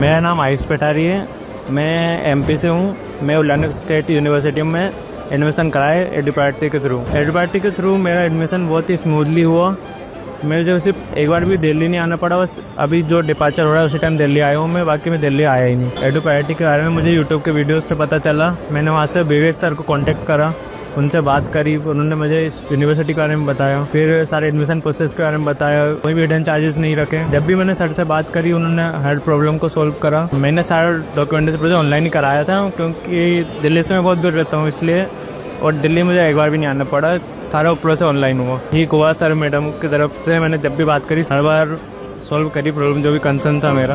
मेरा नाम आयुष पठारी है। मैं एमपी से हूँ। मैं उल्लानगर स्टेट यूनिवर्सिटी में एडमिशन कराए एडुपार्टी के थ्रू। एडुपार्टी के थ्रू मेरा एडमिशन बहुत ही स्मूथली हुआ। मेरे जो सिर्फ एक बार भी दिल्ली नहीं आना पड़ा। बस अभी जो डिपार्चर हो रहा है उसी टाइम दिल्ली आया हूँ मैं, बाकी मैं दिल्ली आया ही नहीं। एडुपार्टी के बारे में मुझे यूट्यूब के वीडियोस से पता चला। मैंने वहाँ से विवेक सर को कॉन्टेक्ट करा, उनसे बात करी, उन्होंने मुझे इस यूनिवर्सिटी के बारे में बताया, फिर सारे एडमिशन प्रोसेस के बारे में बताया। कोई भी हिडन चार्जेस नहीं रखे। जब भी मैंने सर से बात करी उन्होंने हर प्रॉब्लम को सोल्व करा। मैंने सारा डॉक्यूमेंटेशन प्रोसेस ऑनलाइन ही कराया था, क्योंकि दिल्ली से मैं बहुत दूर रहता हूँ इसलिए, और दिल्ली मुझे एक बार भी नहीं आना पड़ा। सारा प्रोसेस ऑनलाइन हुआ। ठीक हुआ। सर मैडम की तरफ से मैंने जब भी बात करी हर बार सॉल्व करी प्रॉब्लम जो भी कंसर्न था मेरा।